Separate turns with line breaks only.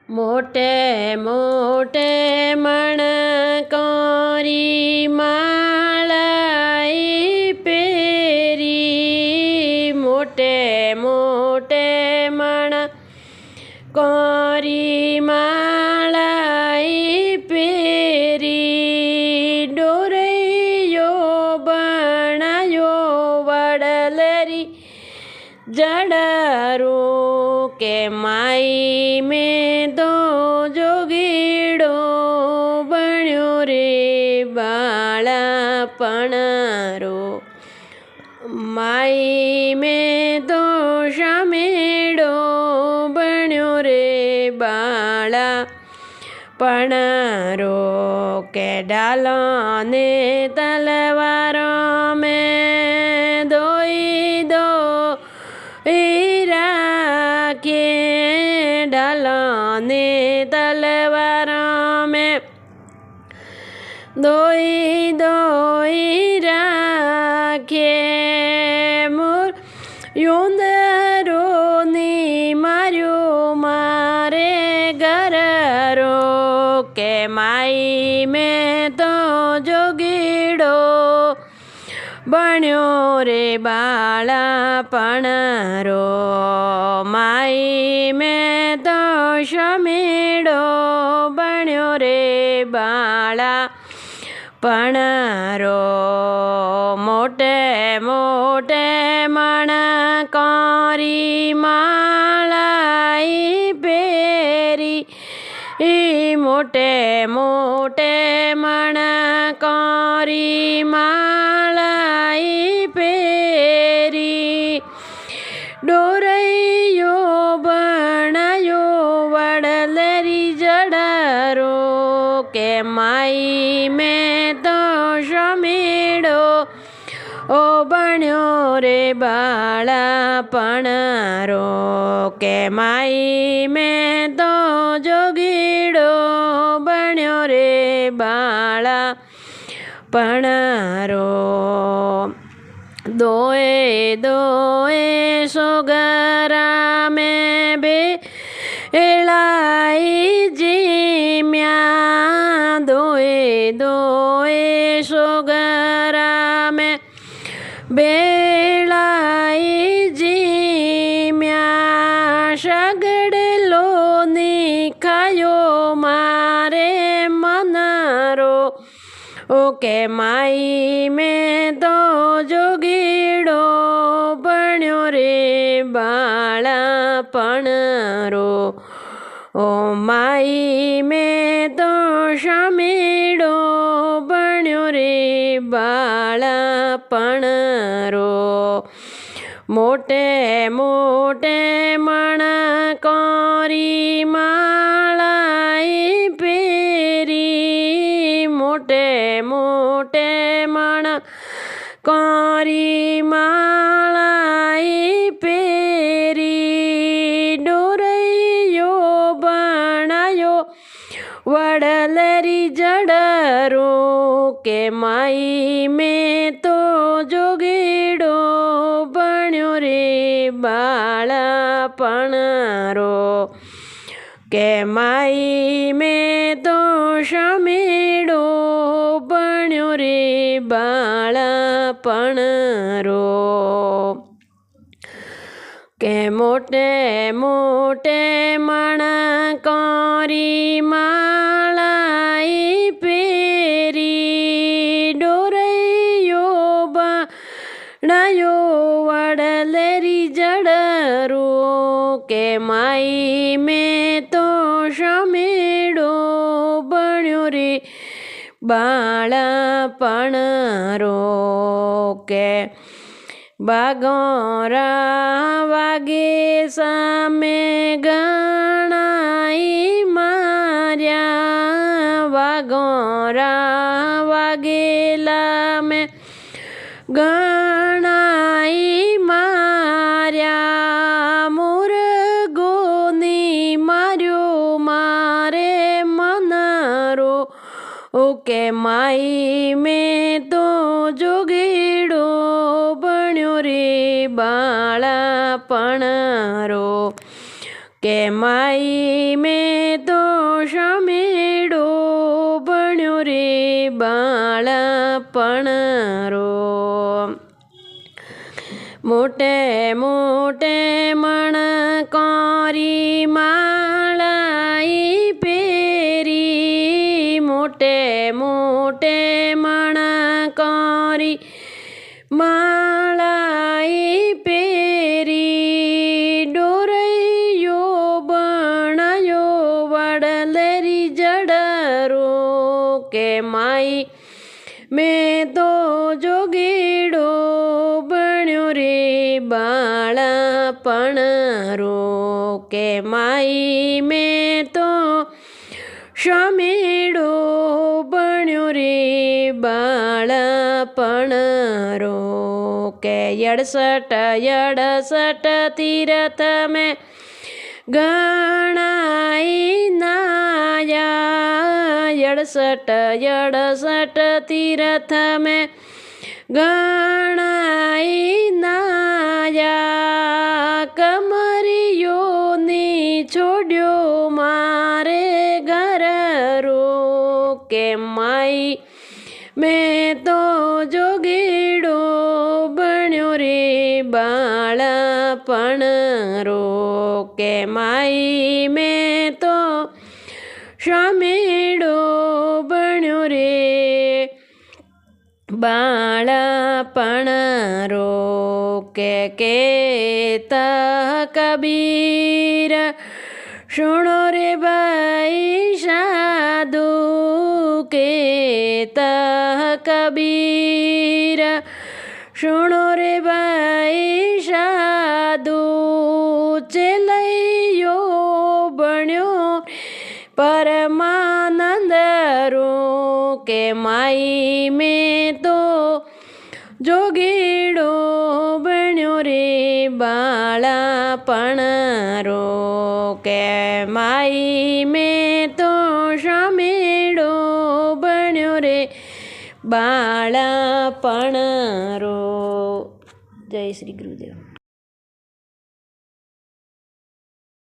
મોટે મોટે મણકોરી માળાઈ પેરી, મોટે મોટે મણકોરી માળાઈ પેરી, ડોરૈયો બનાયો વડલરી જડરું કે માઈ મેં તો જોગીડો બન્યો રે બાળપણરો, માઈ મેં તો શમેડો બન્યો રે બાળપણરો, કે ડાલાને તલવારો મેં દોઈ દો રાખે, ડાલાને તલવારો મેં દોઈ દોઈ રાખે, મોર યોંદરોની માર્યો મારે ઘરરો, કે માઈ મેં તો જોગીડો બન્યો રે બાળપણરો, માઈ મેં તો શમેડો બન્યો રે બાળપણરો, મોટે મોટે મણકોરી માળાઈ પેરી, મોટે મોટે મણકોરી માળાઈ પેરી, ડોરૈયો બનાયો વડલરી જડરો, કે માઈ મેં તો શમેડો ઓ બન્યો રે બાળપણરો, કે માઈ મેં તો જોગીડો બન્યો રે બાળપણરો, દોએ દોએ સોગરા મેં ભેળાઈ જીમ્યા, દોએ દોએ સોગરા મેં ભેળાઈ જીમ્યા, સગડલો નિખાયો મારે મનરો, કે માઈ મેં તો જોગીડો બન્યો રે બાળપણરો, ઓ માઈ મેં તો શમેડો બન્યો રે બાળપણરો, મોટે મોટે મણકોરી માળાઈ પેરી, મોટે મોટે મણકોરી માળાઈ પેરી, ડોરૈયો બનાયો વડલરી જડરું, કે માઈ મેં તો જોગીડો બન્યો રે બાળપણરો, કે માઈ મેં તો શમેડો બન્યો રે બાળપણરો, કે મોટે મોટે મણકોરી માળાઈ પેરી, ડોરૈયો બનાયો વડલરી જડરું, કે માઈ મેં તો શમેડો બન્યો રે બાળપણરો, કે બાગોરા વાગે સામે ગણાઈ માર્યા, વાગોરા વાગેલા મેં ગણાઈ માર્યા, મુરગોની માર્યો મારે મનરો, કે માઈ મેં તો જોગીડો બન્યો રે બાળપણરો, કે માઈ મેં રો મોટે મોટે મણકોરી માળાઈ પેરી મોટે મોટે મણકોરી માળાઈ પેરી ડોરૈયો બણાયો વડલેરી જડરો કે માઈ મેં તો જોગીડો બન્યો રે બાળપણરો કે માઈ મેં તો શમેડો બન્યો રે બાળપણરો કે 67 તીરથ મેં ગણાઈ નાયા 67 તીરથ મેં ગણાઈ નાયા કમરિયોની છોડ્યો મારે ઘરરો કે માઈ મેં તો જોગીડો બન્યો રે બાળપણરો કે માઈ મેં તો શમેડો બન્યો રે બાળપણરો કે કેતા કબીર સુણો રે ભાઈ સાધુ કેતા કબીર સુણો રે ભાઈ સાધુ ચેલૈયો બન્યો પરમાનંદ રો કે માઈ મેં તો જોગીડો બન્યો રે બાળપણરો કે માઈ મેં તો શમેડો બન્યો રે બાળપણરો. જય શ્રી ગુરુદેવ.